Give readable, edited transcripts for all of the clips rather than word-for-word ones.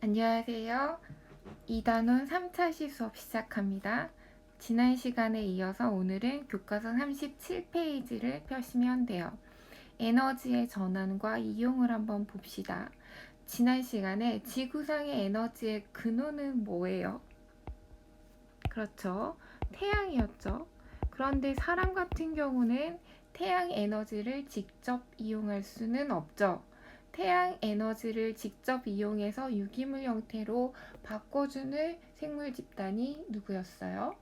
안녕하세요. 이단원 3차시 수업 시작합니다. 지난 시간에 이어서 오늘은 교과서 37페이지를 펴시면 돼요. 에너지의 전환과 이용을 한번 봅시다. 지난 시간에 지구상의 에너지의 근원은 뭐예요? 그렇죠. 태양이었죠. 그런데 사람 같은 경우는 태양 에너지를 직접 이용할 수는 없죠. 태양 에너지를 직접 이용해서 유기물 형태로 바꿔주는 생물 집단이 누구였어요?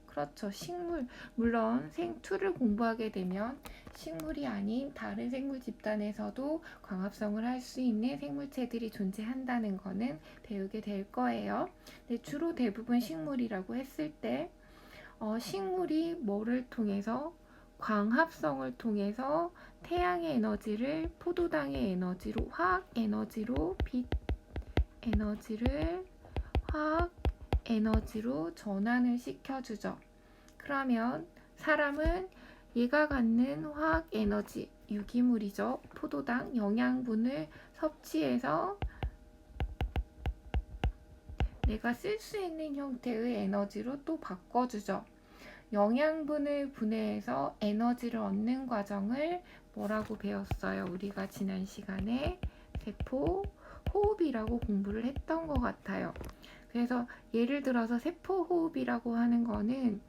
그렇죠. 식물. 물론 생투를 공부하게 되면 식물이 아닌 다른 생물 집단에서도 광합성을 할 수 있는 생물체들이 존재한다는 것은 배우게 될 거예요. 근데 주로 대부분 식물이라고 했을 때 식물이 뭐를 통해서 광합성을 통해서 태양의 에너지를 포도당의 에너지로 화학 에너지로 빛 에너지를 화학 에너지로 전환을 시켜주죠. 그러면 사람은 얘가 갖는 화학 에너지 유기물이죠. 포도당 영양분을 섭취해서 내가 쓸 수 있는 형태의 에너지로 또 바꿔주죠. 영양분을 분해해서 에너지를 얻는 과정을 뭐라고 배웠어요? 우리가 지난 시간에 세포 호흡이라고 공부를 했던 것 같아요. 그래서 예를 들어서 세포 호흡이라고 하는 거는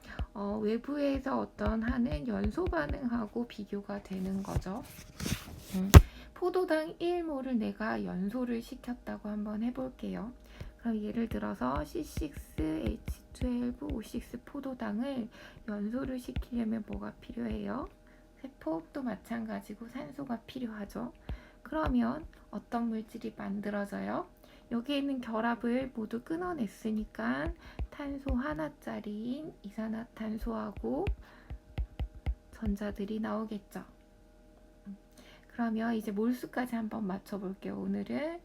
외부에서 어떤 하는 연소 반응하고 비교가 되는 거죠. 포도당 1몰을 내가 연소를 시켰다고 한번 해볼게요. 그럼 예를 들어서 C6H12O6 포도당을 연소를 시키려면 뭐가 필요해요? 세포도 마찬가지고 산소가 필요하죠. 그러면 어떤 물질이 만들어져요? 여기에 있는 결합을 모두 끊어냈으니까 탄소 하나짜리인 이산화탄소하고 전자들이 나오겠죠. 그러면 이제 몰수까지 한번 맞춰볼게요. 오늘은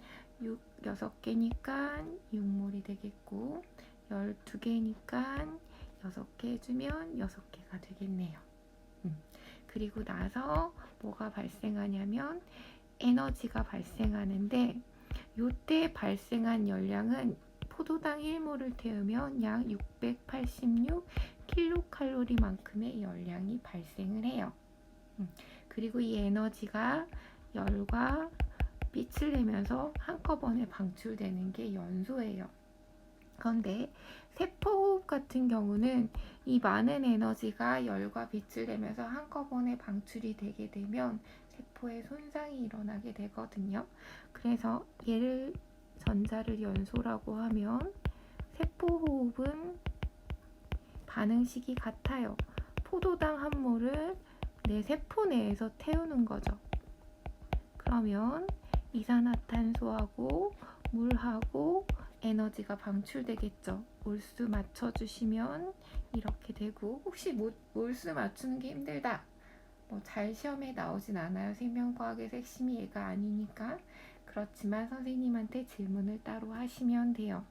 6개니까 6몰이 되겠고 12개니까 6개 해주면 6개가 되겠네요. 그리고 나서 뭐가 발생하냐면 에너지가 발생하는데 이때 발생한 열량은 포도당 1몰을 태우면 약 686kcal만큼의 열량이 발생을 해요. 그리고 이 에너지가 열과 빛을 내면서 한꺼번에 방출되는 게 연소예요. 그런데 세포호흡 같은 경우는 이 많은 에너지가 열과 빛을 내면서 한꺼번에 방출이 되게 되면 세포에 손상이 일어나게 되거든요. 그래서 얘를 전자를 연소라고 하면 세포호흡은 반응식이 같아요. 포도당 한 몰을 내 세포 내에서 태우는 거죠. 그러면 이산화탄소하고 물하고 에너지가 방출되겠죠. 몰수 맞춰주시면 이렇게 되고, 혹시 몰수 맞추는 게 힘들다, 잘 시험에 나오진 않아요. 생명과학의 핵심이 얘가 아니니까. 그렇지만 선생님한테 질문을 따로 하시면 돼요.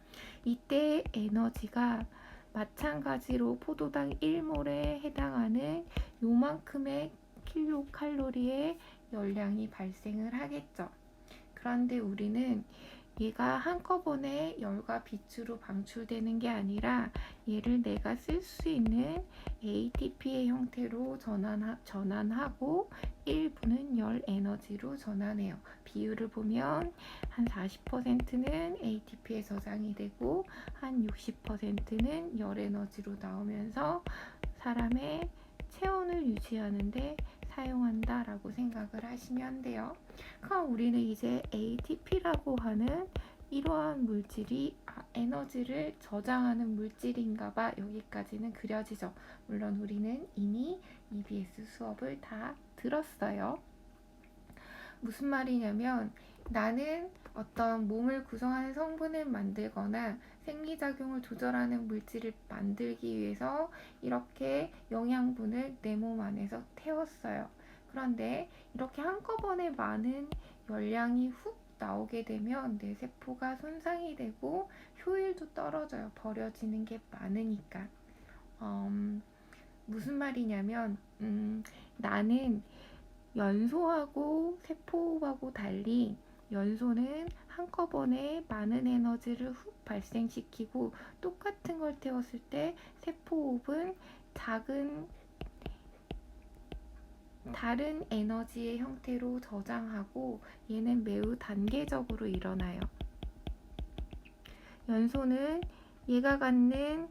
이때 에너지가 마찬가지로 포도당 1몰에 해당하는 요만큼의 킬로칼로리의 열량이 발생을 하겠죠. 그런데 우리는 얘가 한꺼번에 열과 빛으로 방출되는 게 아니라 얘를 내가 쓸 수 있는 ATP의 형태로 전환하고 일부는 열 에너지로 전환해요. 비율을 보면 한 40%는 ATP에 저장이 되고 한 60%는 열 에너지로 나오면서 사람의 체온을 유지하는데 사용한다라고 생각을 하시면 돼요. 그럼 우리는 이제 ATP라고 하는 이러한 물질이 에너지를 저장하는 물질인가봐 여기까지는 그려지죠. 물론 우리는 이미 EBS 수업을 다 들었어요. 무슨 말이냐면 나는 어떤 몸을 구성하는 성분을 만들거나 생리작용을 조절하는 물질을 만들기 위해서 이렇게 영양분을 내 몸 안에서 태웠어요. 그런데 이렇게 한꺼번에 많은 열량이 훅 나오게 되면 내 세포가 손상이 되고 효율도 떨어져요. 버려지는 게 많으니까. 무슨 말이냐면 나는 연소하고 세포하고 달리 연소는 한꺼번에 많은 에너지를 훅 발생시키고 똑같은 걸 태웠을 때 세포호흡은 다른 에너지의 형태로 저장하고 얘는 매우 단계적으로 일어나요. 연소는 얘가 갖는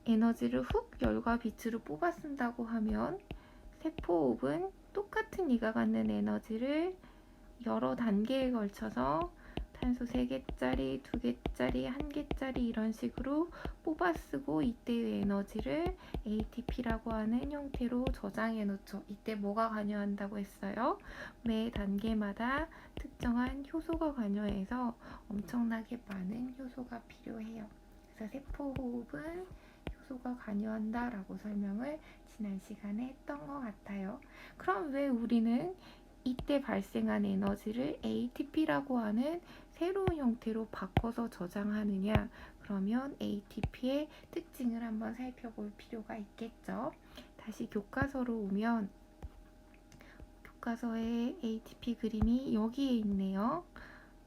에너지를 훅 열과 빛으로 뽑아 쓴다고 하면 세포호흡은 똑같은 얘가 갖는 에너지를 여러 단계에 걸쳐서 탄소 3개짜리, 2개짜리, 1개짜리 이런 식으로 뽑아 쓰고 이때의 에너지를 ATP라고 하는 형태로 저장해 놓죠. 이때 뭐가 관여한다고 했어요? 매 단계마다 특정한 효소가 관여해서 엄청나게 많은 효소가 필요해요. 그래서 세포호흡은 효소가 관여한다 라고 설명을 지난 시간에 했던 것 같아요. 그럼 왜 우리는 이때 발생한 에너지를 ATP라고 하는 새로운 형태로 바꿔서 저장하느냐? 그러면 ATP의 특징을 한번 살펴볼 필요가 있겠죠. 다시 교과서로 오면 교과서의 ATP 그림이 여기에 있네요.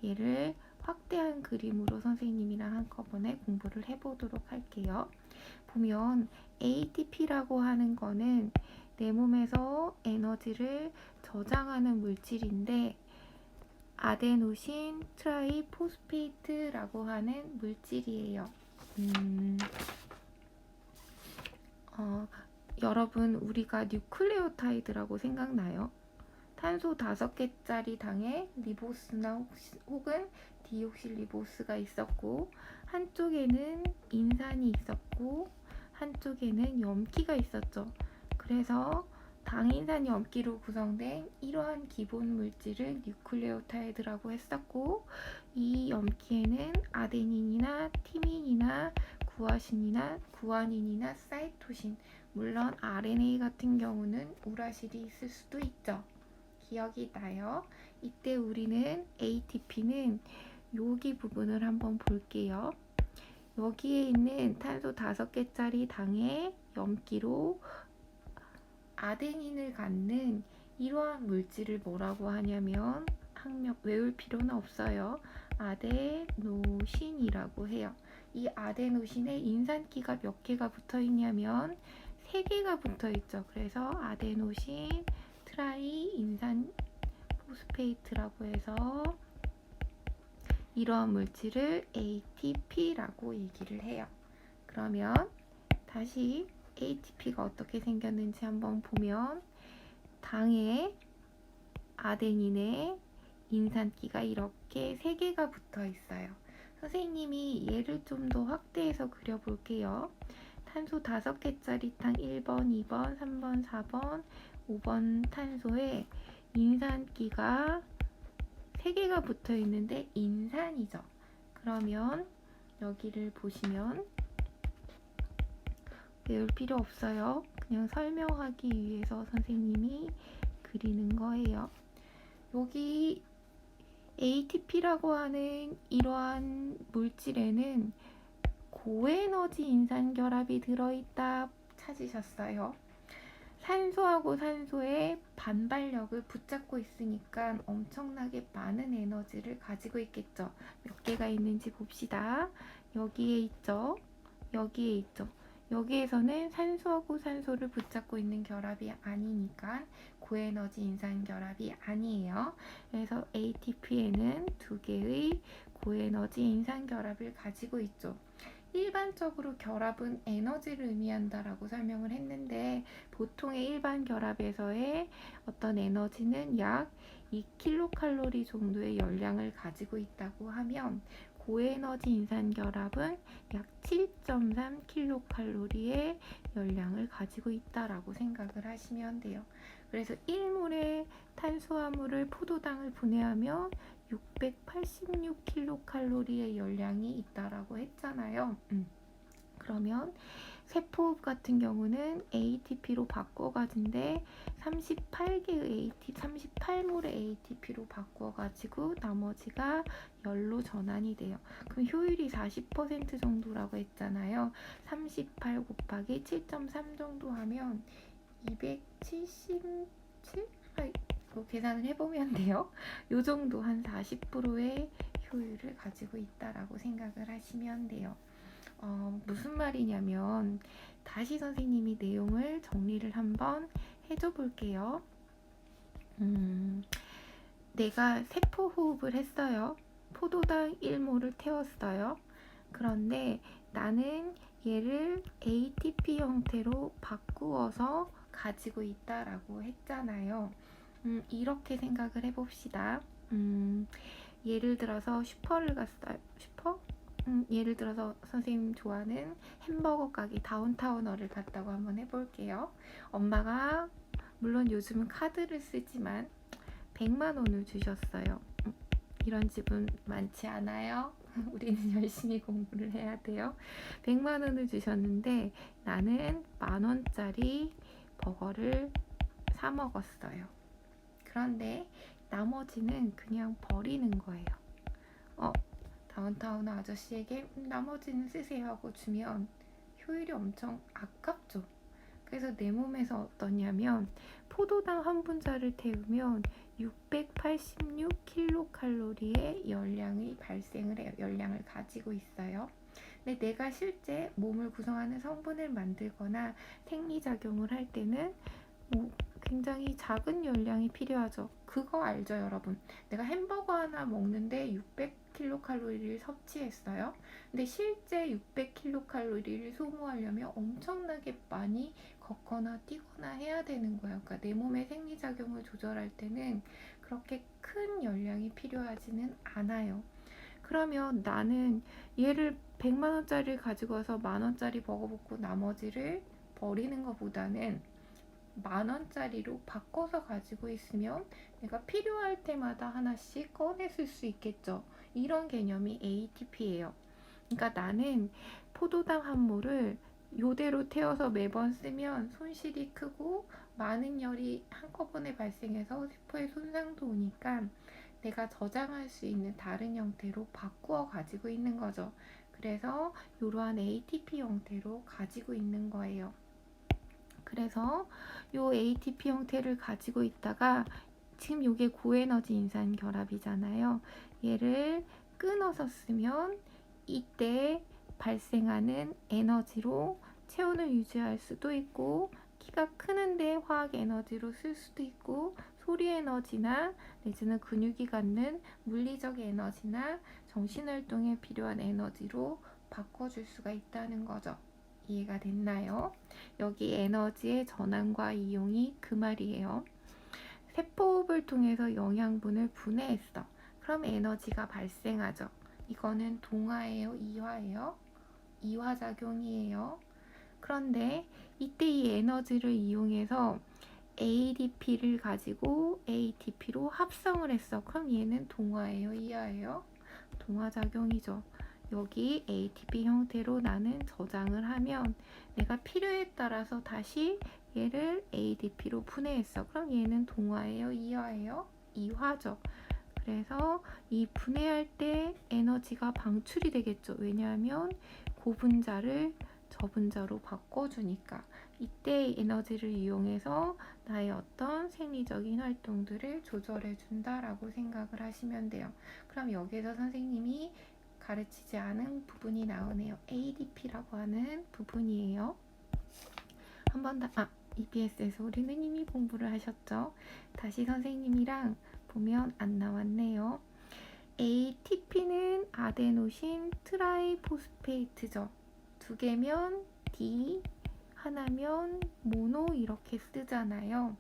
얘를 확대한 그림으로 선생님이랑 한꺼번에 공부를 해보도록 할게요. 보면 ATP라고 하는 거는 내 몸에서 에너지를 저장하는 물질인데 아데노신 트라이포스페이트라고 하는 물질이에요. 여러분 우리가 뉴클레오타이드라고 생각나요? 탄소 5개짜리 당에 리보스나 혹은 디옥실리보스가 있었고 한쪽에는 인산이 있었고 한쪽에는 염기가 있었죠. 그래서 당인산 염기로 구성된 이러한 기본 물질을 뉴클레오타이드라고 했었고 이 염기에는 아데닌이나 티민이나 구아닌이나 사이토신 물론 RNA 같은 경우는 우라실이 있을 수도 있죠. 기억이 나요? 이때 우리는 ATP는 여기 부분을 한번 볼게요. 여기에 있는 탄소 5개짜리 당의 염기로 아데닌을 갖는 이러한 물질을 뭐라고 하냐면 학명 외울 필요는 없어요. 아데노신이라고 해요. 이 아데노신에 인산기가 몇 개가 붙어 있냐면 3개가 붙어 있죠. 그래서 아데노신 트라이 인산 포스페이트라고 해서 이러한 물질을 ATP라고 얘기를 해요. 그러면 다시 ATP가 어떻게 생겼는지 한번 보면 당에 아데닌에 인산기가 이렇게 3개가 붙어 있어요. 선생님이 얘를 좀 더 확대해서 그려볼게요. 탄소 5개짜리 당 1번, 2번, 3번, 4번, 5번 탄소에 인산기가 3개가 붙어 있는데 인산이죠. 그러면 여기를 보시면 외울 필요 없어요. 그냥 설명하기 위해서 선생님이 그리는 거예요. 여기 ATP라고 하는 이러한 물질에는 고에너지 인산결합이 들어있다 찾으셨어요. 산소하고 산소의 반발력을 붙잡고 있으니까 엄청나게 많은 에너지를 가지고 있겠죠. 몇 개가 있는지 봅시다. 여기에 있죠. 여기에 있죠. 여기에서는 산소하고 산소를 붙잡고 있는 결합이 아니니까 고에너지 인산 결합이 아니에요. 그래서 ATP에는 2개의 고에너지 인산 결합을 가지고 있죠. 일반적으로 결합은 에너지를 의미한다라고 설명을 했는데 보통의 일반 결합에서의 어떤 에너지는 약 2kcal 정도의 열량을 가지고 있다고 하면 고에너지 인산결합은 약 7.3kcal의 열량을 가지고 있다라고 생각을 하시면 돼요. 그래서 1몰의 탄수화물을 포도당을 분해하면 686kcal의 열량이 있다라고 했잖아요. 그러면 세포호흡 같은 경우는 ATP로 바꿔가지는데 38몰의 ATP로 바꿔가지고 나머지가 열로 전환이 돼요. 그럼 효율이 40% 정도라고 했잖아요. 38 곱하기 7.3 정도 하면 277? 계산을 해보면 돼요. 요 정도 한 40%의 효율을 가지고 있다라고 생각을 하시면 돼요. 무슨 말이냐면 다시 선생님이 내용을 정리를 한번 해줘 볼게요. 내가 세포 호흡을 했어요. 포도당 1모를 태웠어요. 그런데 나는 얘를 ATP 형태로 바꾸어서 가지고 있다라고 했잖아요. 이렇게 생각을 해봅시다. 예를 들어서 슈퍼를 갔어요. 슈퍼? 예를 들어서 선생님 좋아하는 햄버거 가게 다운타운어를 갔다고 한번 해볼게요. 엄마가 물론 요즘은 카드를 쓰지만 100만 원을 주셨어요. 이런 집은 많지 않아요. 우리는 열심히 공부를 해야 돼요. 100만 원을 주셨는데 나는 10,000원짜리 버거를 사 먹었어요. 그런데 나머지는 그냥 버리는 거예요. 다운타운 아저씨에게 나머지는 쓰세요 하고 주면 효율이 엄청 아깝죠. 그래서 내 몸에서 어떠냐면 포도당 한 분자를 태우면 686kcal의 열량이 발생을 해요. 열량을 가지고 있어요. 근데 내가 실제 몸을 구성하는 성분을 만들거나 생리작용을 할 때는 굉장히 작은 열량이 필요하죠. 그거 알죠, 여러분? 내가 햄버거 하나 먹는데 600kcal를 섭취했어요. 근데 실제 600kcal를 소모하려면 엄청나게 많이 걷거나 뛰거나 해야 되는 거예요. 그러니까 내 몸의 생리작용을 조절할 때는 그렇게 큰 열량이 필요하지는 않아요. 그러면 나는 얘를 100만 원짜리를 가지고 와서 10,000원짜리 먹어보고 나머지를 버리는 것보다는 10,000원짜리로 바꿔서 가지고 있으면 내가 필요할 때마다 하나씩 꺼내 쓸 수 있겠죠. 이런 개념이 ATP예요. 그러니까 나는 포도당 한 모를 요대로 태워서 매번 쓰면 손실이 크고 많은 열이 한꺼번에 발생해서 세포에 손상도 오니까 내가 저장할 수 있는 다른 형태로 바꾸어 가지고 있는 거죠. 그래서 이러한 ATP 형태로 가지고 있는 거예요. 그래서 요 ATP 형태를 가지고 있다가 지금 이게 고에너지 인산 결합이잖아요. 얘를 끊어서 쓰면 이때 발생하는 에너지로 체온을 유지할 수도 있고 키가 크는데 화학 에너지로 쓸 수도 있고 소리 에너지나 내지는 근육이 갖는 물리적 에너지나 정신활동에 필요한 에너지로 바꿔줄 수가 있다는 거죠. 이해가 됐나요? 여기 에너지의 전환과 이용이 그 말이에요. 세포호흡을 통해서 영양분을 분해했어. 그럼 에너지가 발생하죠. 이거는 동화예요? 이화예요? 이화작용이에요. 그런데 이때 이 에너지를 이용해서 ADP를 가지고 ATP로 합성을 했어. 그럼 얘는 동화예요? 이화예요? 동화작용이죠. 여기 ATP 형태로 나는 저장을 하면 내가 필요에 따라서 다시 얘를 ADP로 분해했어. 그럼 얘는 동화예요? 이화예요? 이화죠. 그래서 이 분해할 때 에너지가 방출이 되겠죠. 왜냐하면 고분자를 저분자로 바꿔주니까 이때 에너지를 이용해서 나의 어떤 생리적인 활동들을 조절해 준다라고 생각을 하시면 돼요. 그럼 여기에서 선생님이 가르치지 않은 부분이 나오네요. ADP라고 하는 부분이에요. 한 번 더, EBS에서 우리는 이미 공부를 하셨죠? 다시 선생님이랑 보면 안 나왔네요. ATP는 아데노신 트라이포스페이트죠. 두 개면 D, 하나면 모노 이렇게 쓰잖아요.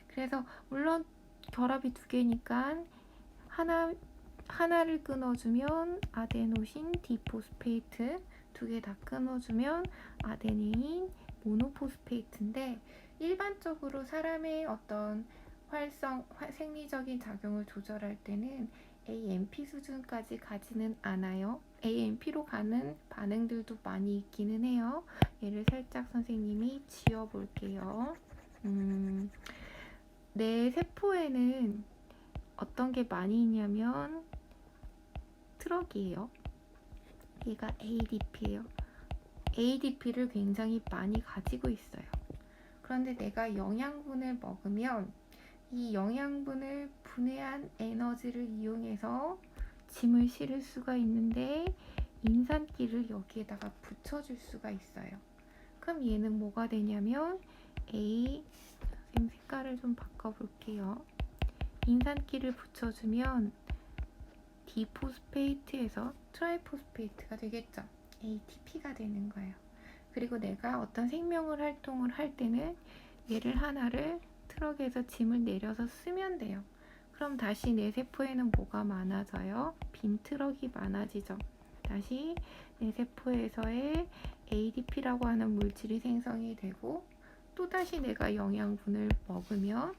그래서 물론 결합이 두 개니까 하나를 끊어주면 아데노신 디포스페이트, 두 개 다 끊어주면 아데닌 모노포스페이트인데 일반적으로 사람의 어떤 생리적인 작용을 조절할 때는 AMP 수준까지 가지는 않아요. AMP로 가는 반응들도 많이 있기는 해요. 얘를 살짝 선생님이 지워볼게요. 내 세포에는 어떤 게 많이 있냐면 트럭이에요. 얘가 ADP예요. ADP를 굉장히 많이 가지고 있어요. 그런데 내가 영양분을 먹으면 이 영양분을 분해한 에너지를 이용해서 짐을 실을 수가 있는데 인산기를 여기에다가 붙여줄 수가 있어요. 그럼 얘는 뭐가 되냐면 선생님 색깔을 좀 바꿔볼게요. 인산기를 붙여주면 디포스페이트에서 트라이포스페이트가 되겠죠. ATP가 되는 거예요. 그리고 내가 어떤 생명을 활동을 할 때는 얘를 하나를 트럭에서 짐을 내려서 쓰면 돼요. 그럼 다시 내 세포에는 뭐가 많아져요? 빈 트럭이 많아지죠. 다시 내 세포에서의 ADP라고 하는 물질이 생성이 되고 또다시 내가 영양분을 먹으면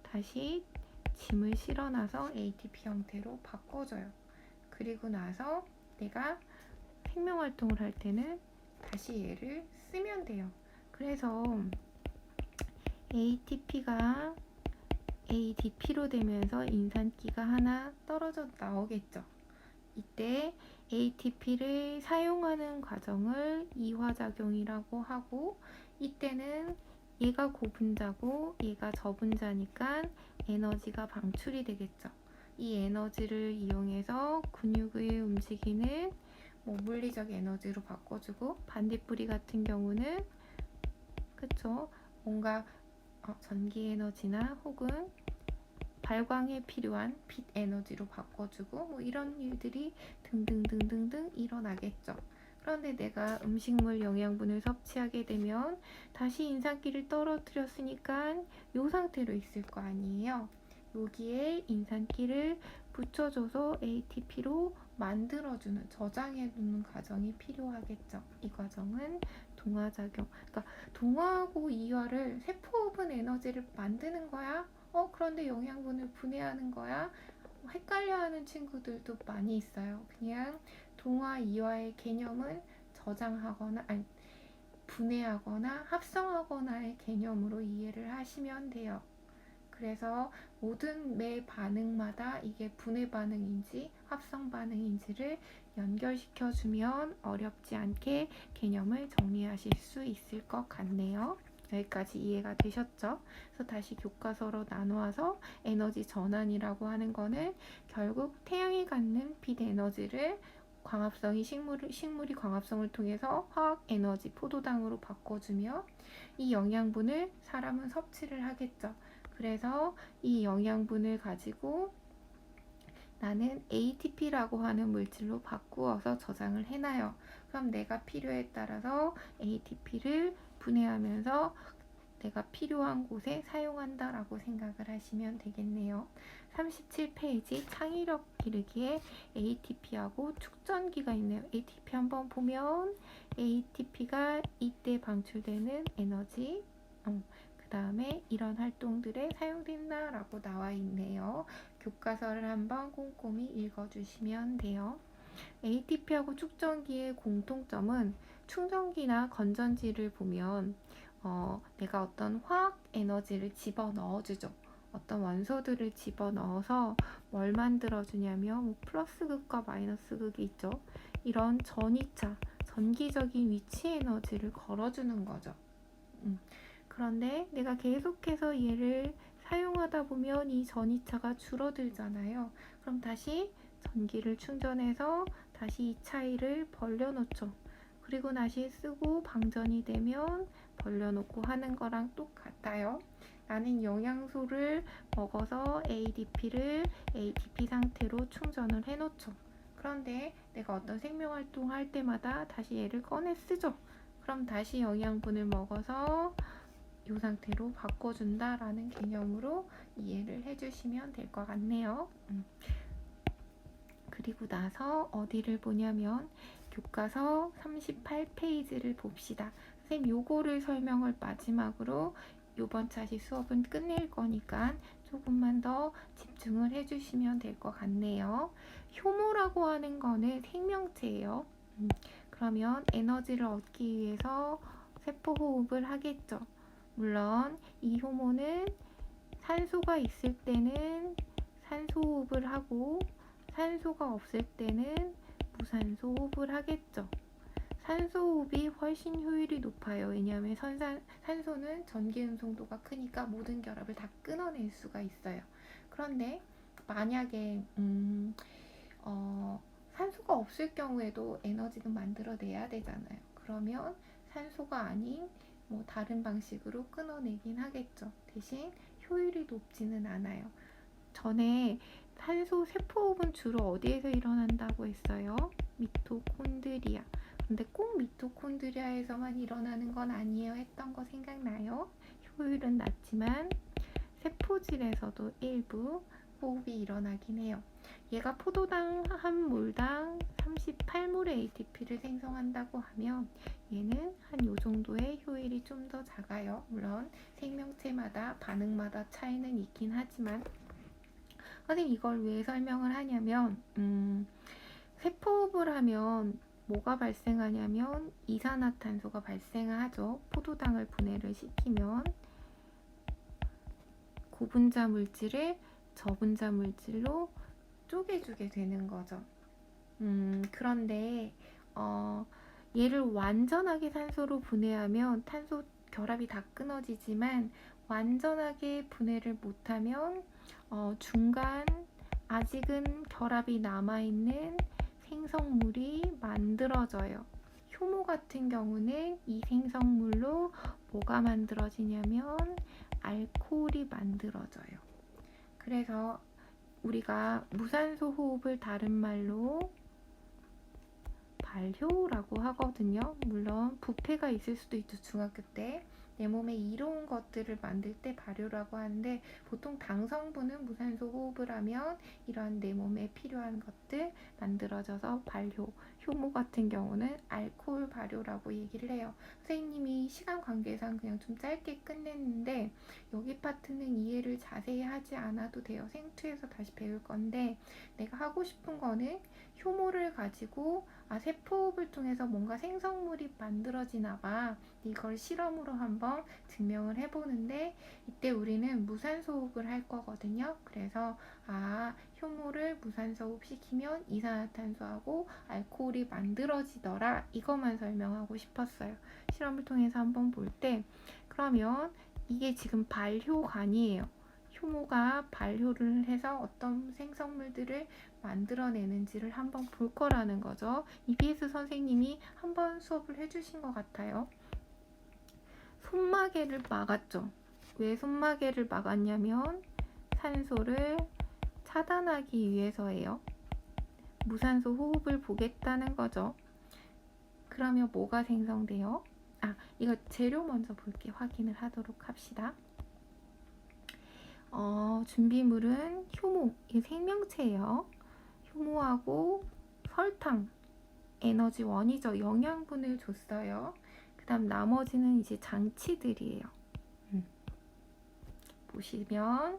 다시 짐을 실어놔서 ATP 형태로 바꿔줘요. 그리고 나서 내가 생명활동을 할 때는 다시 얘를 쓰면 돼요. 그래서 ATP가 ADP로 되면서 인산기가 하나 떨어져 나오겠죠. 이때 ATP를 사용하는 과정을 이화작용이라고 하고 이때는 얘가 고분자고 얘가 저분자니까 에너지가 방출이 되겠죠. 이 에너지를 이용해서 근육의 움직이는 물리적 에너지로 바꿔주고 반딧불이 같은 경우는 그쵸? 뭔가 전기 에너지나 혹은 발광에 필요한 빛 에너지로 바꿔주고 이런 일들이 등등등등등 일어나겠죠. 그런데 내가 음식물 영양분을 섭취하게 되면 다시 인산기를 떨어뜨렸으니까 이 상태로 있을 거 아니에요. 여기에 인산기를 붙여줘서 ATP로 만들어주는, 저장해두는 과정이 필요하겠죠. 이 과정은 동화작용. 그러니까 동화하고 이화를 세포분 에너지를 만드는 거야? 그런데 영양분을 분해하는 거야? 헷갈려하는 친구들도 많이 있어요. 그냥 동화, 이화의 개념은 저장하거나, 아니, 분해하거나 합성하거나의 개념으로 이해를 하시면 돼요. 그래서 모든 매 반응마다 이게 분해 반응인지 합성 반응인지를 연결시켜주면 어렵지 않게 개념을 정리하실 수 있을 것 같네요. 여기까지 이해가 되셨죠? 그래서 다시 교과서로 나누어서 에너지 전환이라고 하는 거는 결국 태양이 갖는 빛 에너지를 광합성이 식물이 광합성을 통해서 화학 에너지 포도당으로 바꿔주며 이 영양분을 사람은 섭취를 하겠죠. 그래서 이 영양분을 가지고 나는 ATP라고 하는 물질로 바꾸어서 저장을 해놔요. 그럼 내가 필요에 따라서 ATP를 분해하면서 내가 필요한 곳에 사용한다라고 생각을 하시면 되겠네요. 37페이지 창의력 기르기에 ATP하고 축전기가 있네요. ATP 한번 보면 ATP가 이때 방출되는 에너지, 그 다음에 이런 활동들에 사용된다라고 나와 있네요. 교과서를 한번 꼼꼼히 읽어주시면 돼요. ATP하고 축전기의 공통점은 충전기나 건전지를 보면 내가 어떤 화학 에너지를 집어넣어주죠. 어떤 원소들을 집어넣어서 뭘 만들어주냐면 플러스 극과 마이너스 극이 있죠. 이런 전이차, 전기적인 위치 에너지를 걸어주는 거죠. 그런데 내가 계속해서 얘를 사용하다 보면 이 전이차가 줄어들잖아요. 그럼 다시 전기를 충전해서 다시 이 차이를 벌려놓죠. 그리고 다시 쓰고 방전이 되면 벌려놓고 하는 거랑 똑같아요. 나는 영양소를 먹어서 ADP를 ATP 상태로 충전을 해놓죠. 그런데 내가 어떤 생명활동을 할 때마다 다시 얘를 꺼내 쓰죠. 그럼 다시 영양분을 먹어서 이 상태로 바꿔준다라는 개념으로 이해를 해주시면 될 것 같네요. 그리고 나서 어디를 보냐면 교과서 38페이지를 봅시다. 선생님 요거를 설명을 마지막으로 요번 차시 수업은 끝낼 거니까 조금만 더 집중을 해주시면 될 것 같네요. 효모라고 하는 거는 생명체예요. 그러면 에너지를 얻기 위해서 세포 호흡을 하겠죠. 물론 이 효모는 산소가 있을 때는 산소 호흡을 하고 산소가 없을 때는 무산소 호흡을 하겠죠. 산소호흡이 훨씬 효율이 높아요. 왜냐하면 산소는 전기 운송도가 크니까 모든 결합을 다 끊어낼 수가 있어요. 그런데 만약에 산소가 없을 경우에도 에너지는 만들어내야 되잖아요. 그러면 산소가 아닌 뭐 다른 방식으로 끊어내긴 하겠죠. 대신 효율이 높지는 않아요. 전에 산소 세포호흡은 주로 어디에서 일어난다고 했어요? 미토콘드리아. 근데 꼭 미토콘드리아에서만 일어나는 건 아니에요 했던 거 생각나요? 효율은 낮지만 세포질에서도 일부 호흡이 일어나긴 해요. 얘가 포도당 한 몰당 38몰의 ATP를 생성한다고 하면 얘는 한 요 정도의 효율이 좀 더 작아요. 물론 생명체마다 반응마다 차이는 있긴 하지만 선생님 이걸 왜 설명을 하냐면 세포호흡을 하면 뭐가 발생하냐면 이산화탄소가 발생하죠. 포도당을 분해를 시키면 고분자 물질을 저분자 물질로 쪼개주게 되는 거죠. 그런데 얘를 완전하게 산소로 분해하면 탄소 결합이 다 끊어지지만 완전하게 분해를 못하면 중간 아직은 결합이 남아있는 생성물이 만들어져요. 효모 같은 경우는 이 생성물로 뭐가 만들어지냐면 알코올이 만들어져요. 그래서 우리가 무산소 호흡을 다른 말로 발효라고 하거든요. 물론 부패가 있을 수도 있죠. 중학교 때 내 몸에 이로운 것들을 만들 때 발효라고 하는데 보통 당 성분은 무산소 호흡을 하면 이러한 내 몸에 필요한 것들 만들어져서 발효, 효모 같은 경우는 알코올 발효라고 얘기를 해요. 선생님이 시간 관계상 그냥 좀 짧게 끝냈는데 여기 파트는 이해를 자세히 하지 않아도 돼요. 생투에서 다시 배울 건데 내가 하고 싶은 거는 효모를 가지고 세포호흡을 통해서 뭔가 생성물이 만들어지나 봐. 이걸 실험으로 한번 증명을 해보는데 이때 우리는 무산소 호흡을 할 거거든요. 그래서 효모를 무산소 호흡 시키면 이산화탄소하고 알코올이 만들어지더라. 이것만 설명하고 싶었어요. 실험을 통해서 한번 볼 때 그러면 이게 지금 발효관이에요. 효모가 발효를 해서 어떤 생성물들을 만들어내는지를 한번 볼 거라는 거죠. EBS 선생님이 한번 수업을 해주신 것 같아요. 손마개를 막았죠. 왜 손마개를 막았냐면 산소를 차단하기 위해서예요. 무산소 호흡을 보겠다는 거죠. 그러면 뭐가 생성돼요? 이거 재료 먼저 볼게 확인을 하도록 합시다. 준비물은 효모, 이게 생명체예요. 효모하고 설탕, 에너지 원이죠. 영양분을 줬어요. 그 다음 나머지는 이제 장치들이에요. 보시면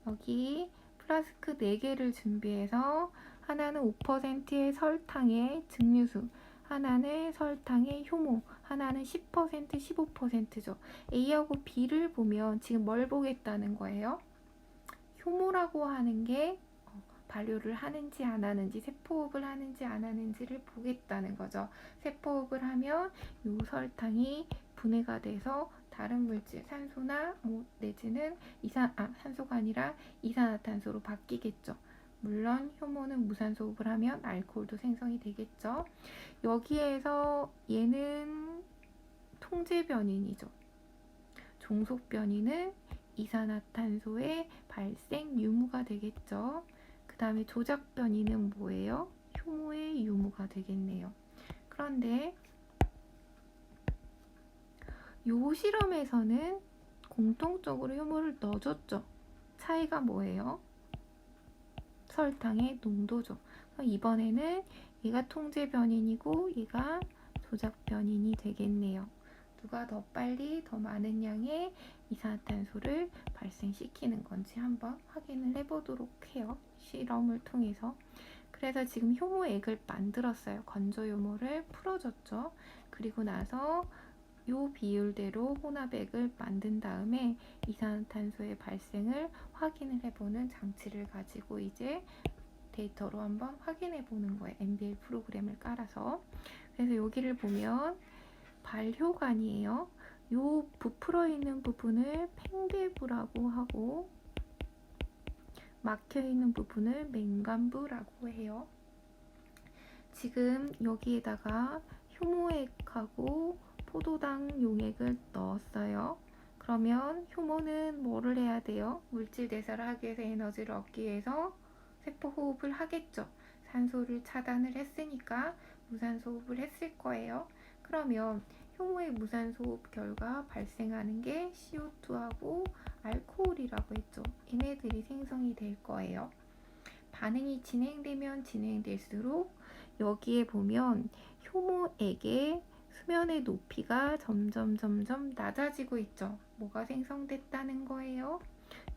여기 플라스크 4개를 준비해서 하나는 5%의 설탕의 증류수, 하나는 설탕의 효모, 하나는 10%, 15%죠. A하고 B를 보면 지금 뭘 보겠다는 거예요? 효모라고 하는 게 발효를 하는지 안 하는지, 세포호흡을 하는지 안 하는지를 보겠다는 거죠. 세포호흡을 하면 이 설탕이 분해가 돼서 다른 물질, 산소나 내지는 산소가 아니라 이산화탄소로 바뀌겠죠. 물론 효모는 무산소 호흡을 하면 알코올도 생성이 되겠죠. 여기에서 얘는 통제 변인이죠. 종속 변인은 이산화탄소의 발생 유무가 되겠죠. 그 다음에 조작 변이는 뭐예요? 효모의 유무가 되겠네요. 그런데 요 실험에서는 공통적으로 효모를 넣어줬죠. 차이가 뭐예요? 설탕의 농도죠. 이번에는 얘가 통제 변인이고 얘가 조작 변인이 되겠네요. 누가 더 빨리 더 많은 양의 이산화탄소를 발생시키는 건지 한번 확인을 해보도록 해요. 실험을 통해서. 그래서 지금 효모액을 만들었어요. 건조 효모를 풀어줬죠. 그리고 나서 요 비율대로 혼합액을 만든 다음에 이산화탄소의 발생을 확인을 해보는 장치를 가지고 이제 데이터로 한번 확인해 보는 거예요. MBL 프로그램을 깔아서. 그래서 여기를 보면 발효관이에요. 요 부풀어 있는 부분을 팽대부라고 하고 막혀 있는 부분을 맹간부라고 해요. 지금 여기에다가 효모액하고 포도당 용액을 넣었어요. 그러면 효모는 뭐를 해야 돼요? 물질 대사를 하기 위해서 에너지를 얻기 위해서 세포 호흡을 하겠죠. 산소를 차단을 했으니까 무산소 호흡을 했을 거예요. 그러면 효모의 무산소 호흡 결과 발생하는 게 CO2하고 알코올이라고 했죠. 얘네들이 생성이 될 거예요. 반응이 진행되면 진행될수록 여기에 보면 효모액의 수면의 높이가 점점 낮아지고 있죠. 뭐가 생성됐다는 거예요?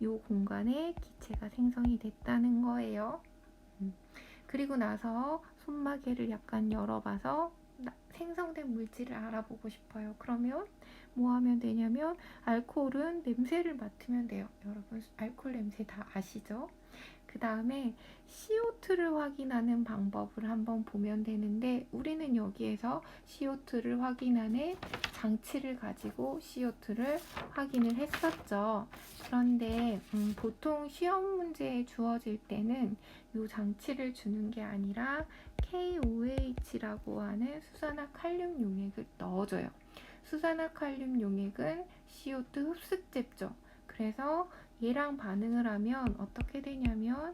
이 공간에 기체가 생성이 됐다는 거예요. 그리고 나서 손마개를 약간 열어봐서 생성된 물질을 알아보고 싶어요. 그러면 뭐 하면 되냐면 알코올은 냄새를 맡으면 돼요. 여러분 알코올 냄새 다 아시죠? 그 다음에 CO2를 확인하는 방법을 한번 보면 되는데 우리는 여기에서 CO2를 확인하는 장치를 가지고 CO2를 확인을 했었죠. 그런데 보통 시험 문제에 주어질 때는 이 장치를 주는 게 아니라 KOH라고 하는 수산화칼륨 용액을 넣어줘요. 수산화칼륨 용액은 CO2 흡수제죠. 그래서 얘랑 반응을 하면 어떻게 되냐면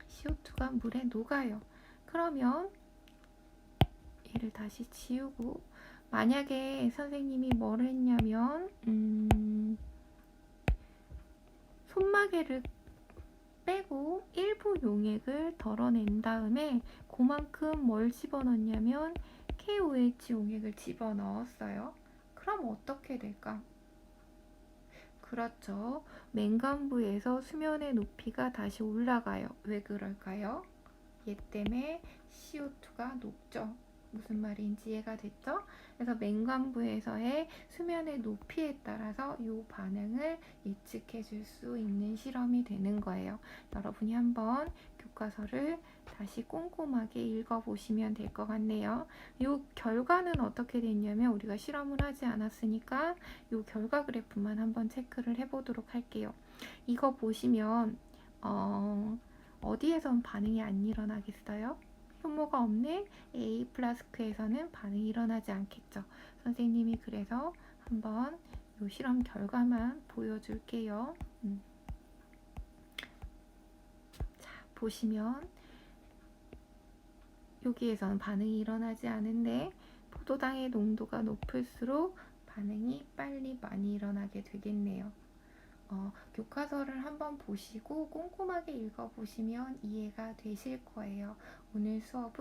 CO2가 물에 녹아요. 그러면 얘를 다시 지우고 만약에 선생님이 뭘 했냐면 손마개를 빼고 일부 용액을 덜어낸 다음에 그만큼 뭘 집어넣냐면 KOH 용액을 집어넣었어요. 그럼 어떻게 될까? 그렇죠. 맹간부에서 수면의 높이가 다시 올라가요. 왜 그럴까요? 얘 때문에 CO2가 녹죠. 무슨 말인지 이해가 됐죠? 그래서 맹간부에서의 수면의 높이에 따라서 이 반응을 예측해 줄 수 있는 실험이 되는 거예요. 여러분이 한번 교과서를 다시 꼼꼼하게 읽어보시면 될 것 같네요. 이 결과는 어떻게 됐냐면 우리가 실험을 하지 않았으니까 이 결과 그래프만 한번 체크를 해보도록 할게요. 이거 보시면 어디에선 반응이 안 일어나겠어요? 효모가 없는 A 플라스크에서는 반응이 일어나지 않겠죠. 선생님이 그래서 한번 이 실험 결과만 보여줄게요. 자, 보시면 여기에서는 반응이 일어나지 않은데 포도당의 농도가 높을수록 반응이 빨리 많이 일어나게 되겠네요. 교과서를 한번 보시고 꼼꼼하게 읽어보시면 이해가 되실 거예요. 오늘 수업은